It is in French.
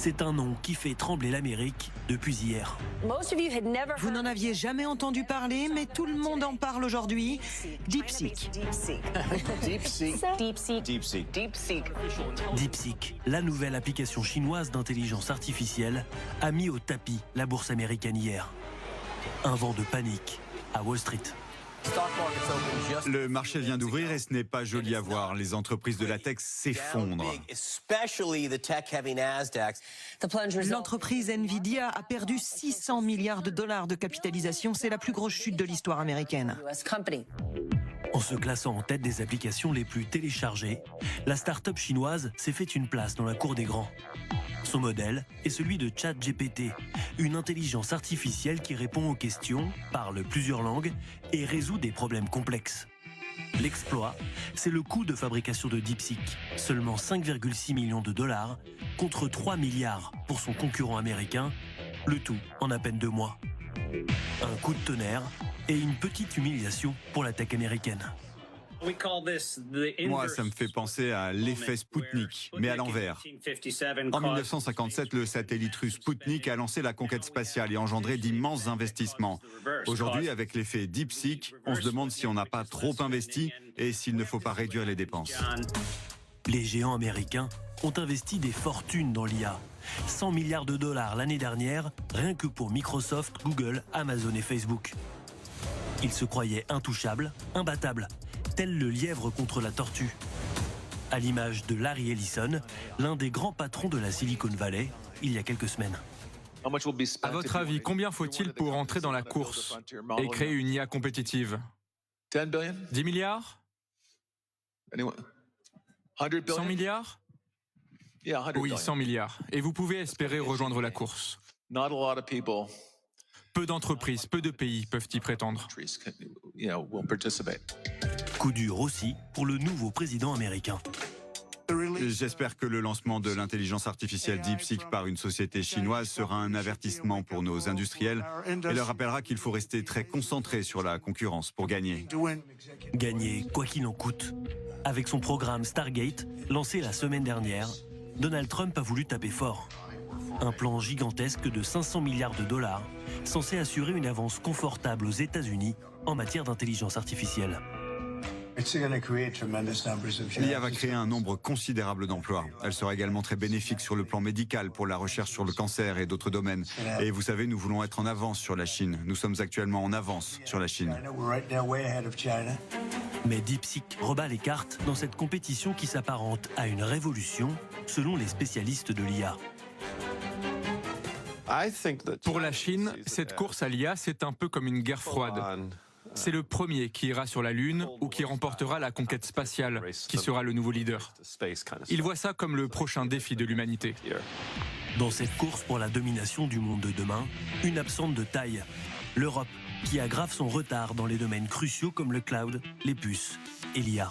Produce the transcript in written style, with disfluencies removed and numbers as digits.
C'est un nom qui fait trembler l'Amérique depuis hier. Vous n'en aviez jamais entendu parler, mais tout le monde en parle aujourd'hui. DeepSeek. DeepSeek, la nouvelle application chinoise d'intelligence artificielle, a mis au tapis la bourse américaine hier. Un vent de panique à Wall Street. Le marché vient d'ouvrir et ce n'est pas joli à voir. Les entreprises de la tech s'effondrent. L'entreprise Nvidia a perdu 600 milliards de dollars de capitalisation. C'est la plus grosse chute de l'histoire américaine. En se classant en tête des applications les plus téléchargées, la start-up chinoise s'est fait une place dans la cour des grands. Son modèle est celui de ChatGPT, une intelligence artificielle qui répond aux questions, parle plusieurs langues et résout des problèmes complexes. L'exploit, c'est le coût de fabrication de DeepSeek, seulement 5,6 millions de dollars contre 3 milliards pour son concurrent américain, le tout en à peine 2 mois. Un coup de tonnerre et une petite humiliation pour la tech américaine. Moi, ça me fait penser à l'effet Spoutnik, mais à l'envers. En 1957, le satellite russe Spoutnik a lancé la conquête spatiale et engendré d'immenses investissements. Aujourd'hui, avec l'effet DeepSeek, on se demande si on n'a pas trop investi et s'il ne faut pas réduire les dépenses. Les géants américains ont investi des fortunes dans l'IA. 100 milliards de dollars l'année dernière, rien que pour Microsoft, Google, Amazon et Facebook. Ils se croyaient intouchables, imbattables, tel le lièvre contre la tortue. À l'image de Larry Ellison, l'un des grands patrons de la Silicon Valley, il y a quelques semaines. À votre avis, combien faut-il pour entrer dans la course et créer une IA compétitive? 10 milliards? 100 milliards? Oui, 100 milliards. Et vous pouvez espérer rejoindre la course. Peu d'entreprises, peu de pays peuvent y prétendre. Coup dur aussi pour le nouveau président américain. J'espère que le lancement de l'intelligence artificielle DeepSeek par une société chinoise sera un avertissement pour nos industriels et leur rappellera qu'il faut rester très concentré sur la concurrence pour gagner. Gagner quoi qu'il en coûte. Avec son programme Stargate, lancé la semaine dernière, Donald Trump a voulu taper fort. Un plan gigantesque de 500 milliards de dollars, censé assurer une avance confortable aux États-Unis en matière d'intelligence artificielle. L'IA va créer un nombre considérable d'emplois. Elle sera également très bénéfique sur le plan médical pour la recherche sur le cancer et d'autres domaines. Et vous savez, nous voulons être en avance sur la Chine. Nous sommes actuellement en avance sur la Chine. Mais DeepSeek rebat les cartes dans cette compétition qui s'apparente à une révolution, selon les spécialistes de l'IA. Pour la Chine, cette course à l'IA, c'est un peu comme une guerre froide. C'est le premier qui ira sur la Lune ou qui remportera la conquête spatiale, qui sera le nouveau leader. Il voit ça comme le prochain défi de l'humanité. Dans cette course pour la domination du monde de demain, une absente de taille, l'Europe, qui aggrave son retard dans les domaines cruciaux comme le cloud, les puces et l'IA.